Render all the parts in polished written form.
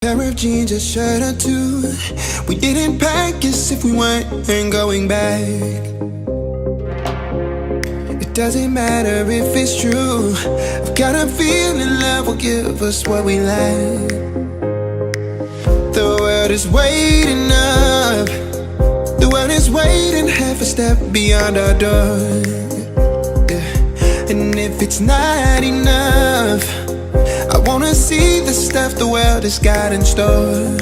Pair of jeans, a shirt or two. We didn't pack as if we weren't going back. It doesn't matter if it's true. I've got a feeling love will give us what we lack. The world is waiting up. The world is waiting half a step beyond our door. Yeah. And if it's not enough, I wanna see the stuff the world has got in store.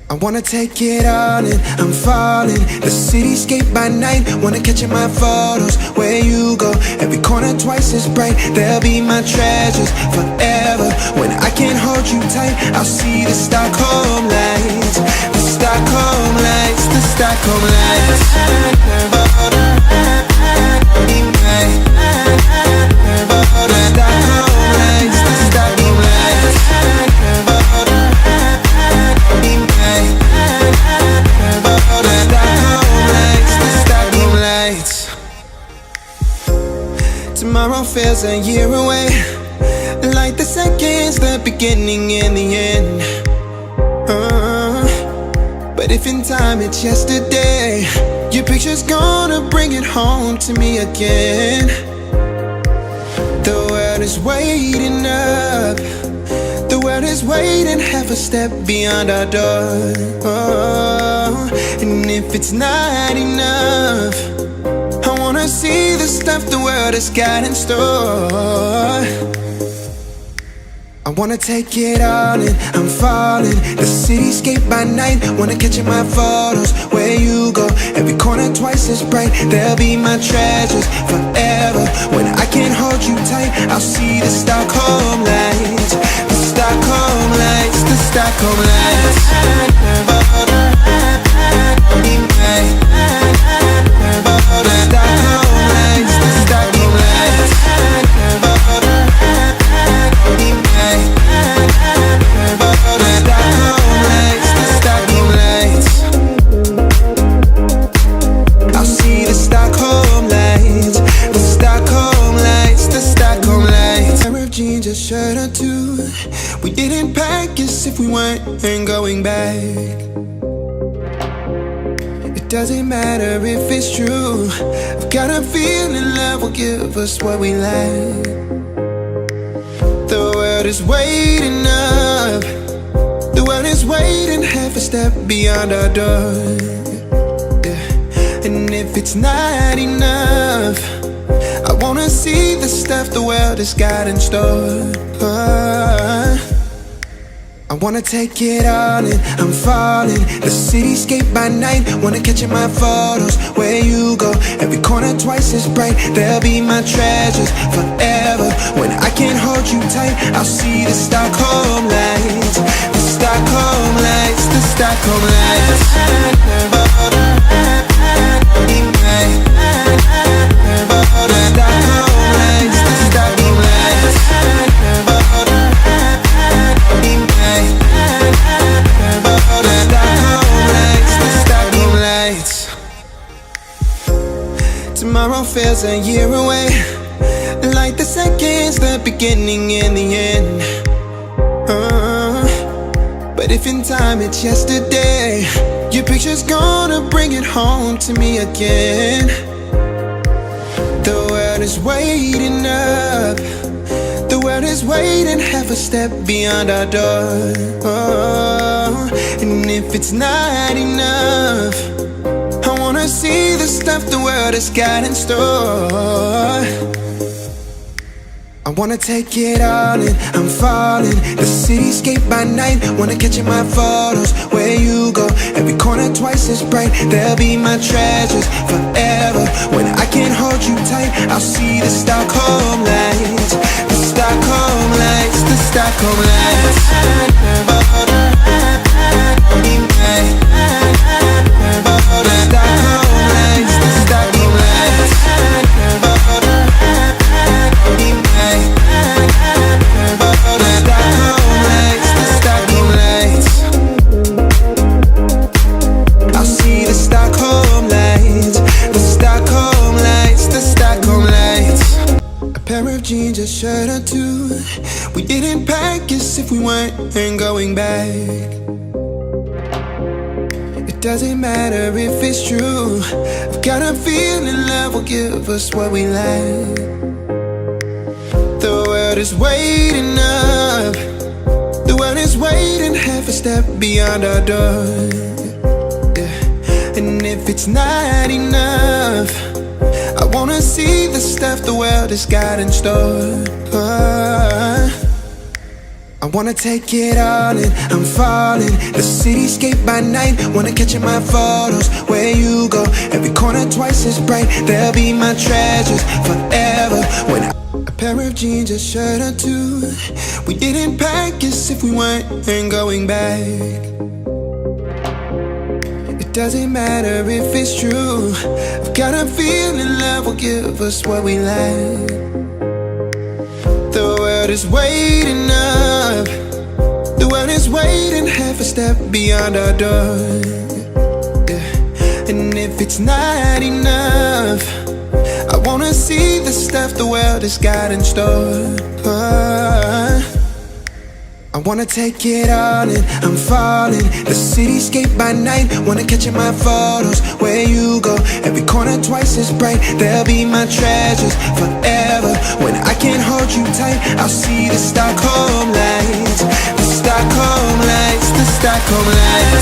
I wanna take it all in, I'm falling. The cityscape by night, wanna catch in my photos. Where you go, every corner twice as bright. They'll be my treasures forever. When I can't hold you tight, I'll see the Stockholm lights. The Stockholm lights, the Stockholm lights. Tomorrow feels a year away, like the seconds, the beginning and the end. But if in time it's yesterday, your picture's gonna bring it home to me again. The world is waiting up. The world is waiting half a step beyond our door. And if it's not enough, I wanna see the stuff the world has got in store. I wanna take it all in, I'm falling. The cityscape by night, wanna catch in my photos. Where you go, every corner twice as bright. They'll be my treasures forever. When I can't hold you tight, I'll see the Stockholm lights. The Stockholm lights, the Stockholm lights. Shirt or two. We didn't pack as if we weren't going back. It doesn't matter if it's true. I've got a feeling love will give us what we lack. The world is waiting up. The world is waiting half a step beyond our door. Yeah. And if it's not enough, I wanna see the stuff the world has got in store. I wanna take it all in, I'm falling. The cityscape by night, wanna catch in my photos. Where you go, every corner twice as bright. They'll be my treasures forever. When I can't hold you tight, I'll see the Stockholm lights. The Stockholm lights, the Stockholm lights. Tomorrow feels a year away, like the seconds, the beginning and the end. But if in time it's yesterday, your picture's gonna bring it home to me again. The world is waiting up. The world is waiting half a step beyond our door. And if it's not enough, I wanna see the stuff the world has got in store. I wanna take it all in, I'm falling. The cityscape by night, wanna catch in my photos. Where you go, every corner twice as bright. They'll be my treasures forever. When I can't hold you tight, I'll see the Stockholm lights. The Stockholm lights, the Stockholm lights. Jeans, a shirt or two. We didn't pack as if we we weren't going back. It doesn't matter if it's true. I've got a feeling love will give us what we lack. The world is waiting up. The world is waiting half a step beyond our door. Yeah. And if it's not enough, I wanna see the stuff the world has got in store. I wanna take it all in, I'm falling. The cityscape by night, wanna catch in my photos. Where you go, every corner twice as bright. They'll be my treasures forever. When a pair of jeans, a shirt or two, we didn't pack as if we weren't going back. It doesn't matter if it's true. I've got a feeling love will give us what we lack. The world is waiting up. The world is waiting half a step beyond our door. Yeah. And if it's not enough, I wanna see the stuff the world has got in store. I wanna take it all in, I'm falling. The cityscape by night, wanna catch in my photos. Where you go, every corner twice as bright. They'll be my treasures forever. When I can't hold you tight, I'll see the Stockholm lights. The Stockholm lights, the Stockholm lights. The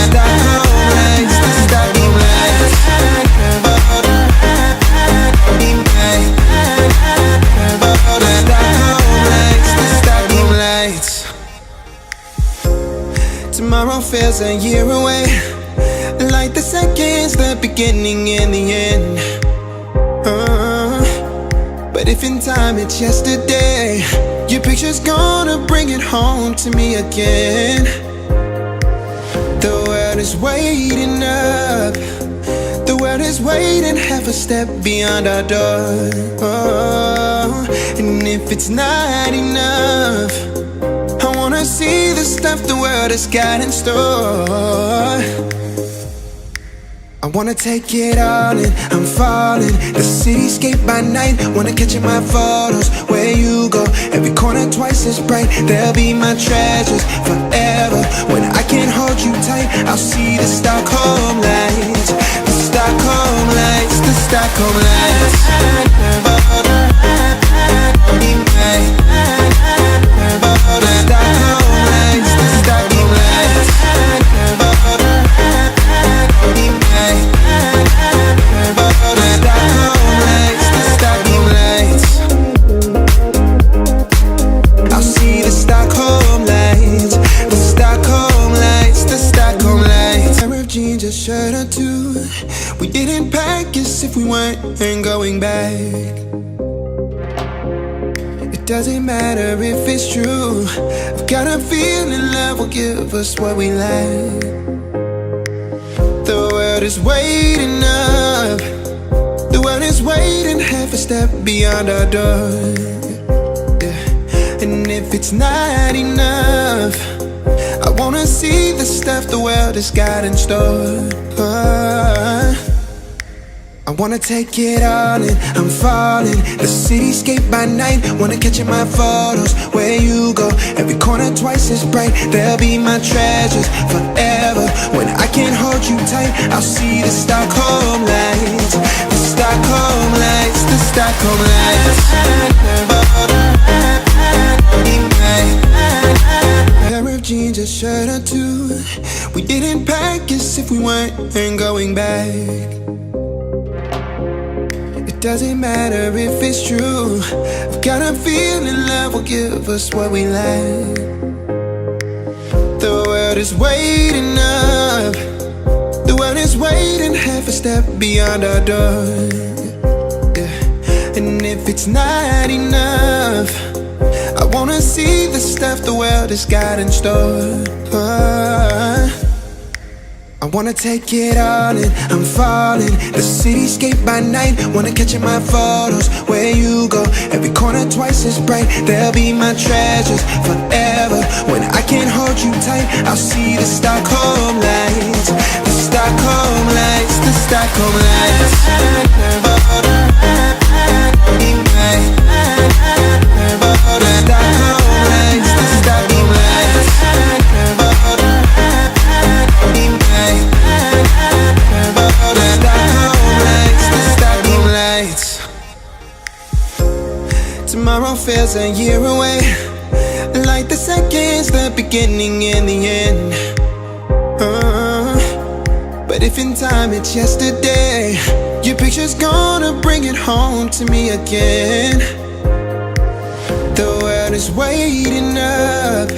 Stockholm lights, the Stockholm lights. Tomorrow feels a year away, like the seconds, the beginning and the end. But if in time it's yesterday, your picture's gonna bring it home to me again. The world is waiting up. The world is waiting half a step beyond our door. And if it's not enough, I wanna see the stuff the world has got in store. I wanna take it all in, I'm falling. The cityscape by night, wanna catch in my photos. Where you go, every corner twice as bright. They'll be my treasures forever. When I can't hold you tight, I'll see the Stockholm lights. The Stockholm lights, the Stockholm lights. The Stockholm lights, the Stockholm lights. I'll see the Stockholm lights. The Stockholm lights, the Stockholm lights. A pair of jeans, a shirt or two, we didn't pack as if we weren't going back. It doesn't matter if it's true. I've got a feeling love will give us what we lack. The world is waiting up. The world is waiting half a step beyond our door. Yeah. And if it's not enough, I wanna see the stuff the world has got in store. I wanna take it all in, I'm falling. The cityscape by night, wanna catch in my photos. Where you go, every corner twice as bright. They'll be my treasures forever. When I can't hold you tight, I'll see the Stockholm lights. The Stockholm lights, the Stockholm lights. A pair of jeans, a shirt or two, we didn't pack as if we weren't going back. It doesn't matter if it's true. I've got a feeling love will give us what we lack. The world is waiting up. The world is waiting half a step beyond our door. Yeah. And if it's not enough, I wanna see the stuff the world has got in store. I wanna take it all in, I'm falling. The cityscape by night, wanna catch in my photos. Where you go, every corner twice as bright. They'll be my treasures forever. When I can't hold you tight, I'll see the Stockholm lights. The Stockholm lights, the Stockholm lights. Tomorrow feels a year away, like the seconds, the beginning and the end. But if in time it's yesterday, your picture's gonna bring it home to me again. The world is waiting up,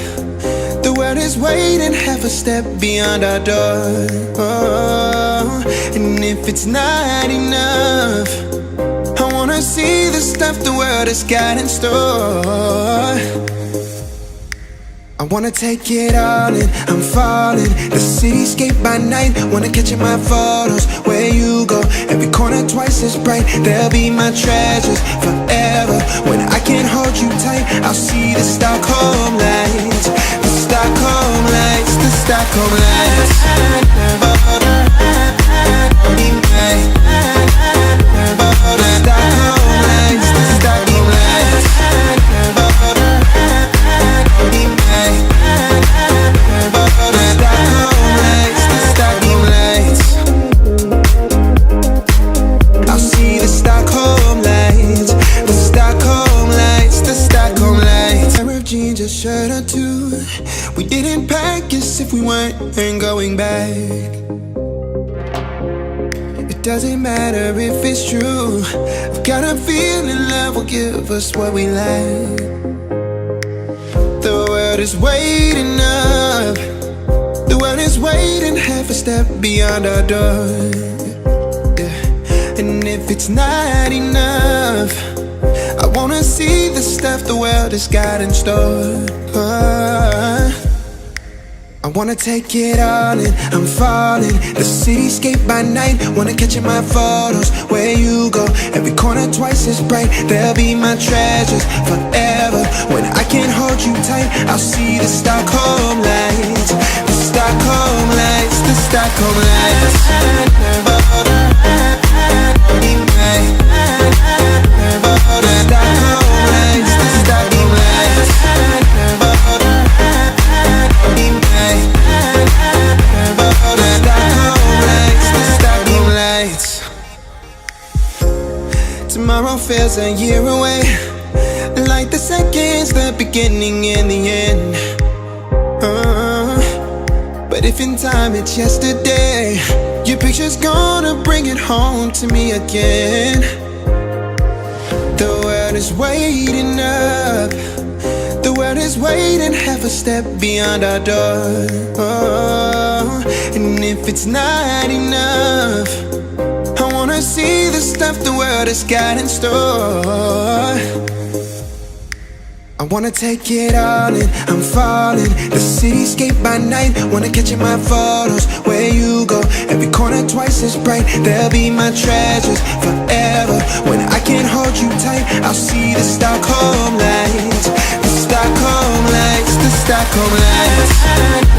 the world is waiting half a step beyond our door. And if it's not enough, I wanna see the stuff the world has got in store. I wanna take it all in, I'm falling. The cityscape by night, wanna catch in my photos. Where you go, every corner twice as bright. They'll be my treasures forever. When I can't hold you tight, I'll see the Stockholm lights. The Stockholm lights, the Stockholm lights. The Stockholm lights, the Stockholm lights. I'll see the Stockholm lights, the Stockholm lights, the Stockholm lights. Pair of jeans, a shirt or two. We didn't pack as if we weren't going back. It doesn't matter if it's true. I've got a feeling love will give us what we lack. The world is waiting up, the world is waiting half a step beyond our door. Yeah. And if it's not enough, I wanna see the stuff the world has got in store. I wanna take it all in, I'm falling. The cityscape by night, wanna catch in my photos. Where you go, every corner twice as bright. They'll be my treasures forever. When I can't hold you tight, I'll see the Stockholm lights. The Stockholm lights, the Stockholm lights. The Stockholm lights, the Stockholm lights. Tomorrow feels a year away, like the seconds, the beginning and the end. But if in time it's yesterday, your picture's gonna bring it home to me again. The world is waiting up, the world is waiting half a step beyond our door. And if it's not enough, I wanna see the stuff the world has got in store. I wanna take it all in, I'm falling. The cityscape by night, wanna catch in my photos. Where you go, every corner twice as bright. They'll be my treasures forever. When I can't hold you tight, I'll see the Stockholm lights. The Stockholm lights, the Stockholm lights.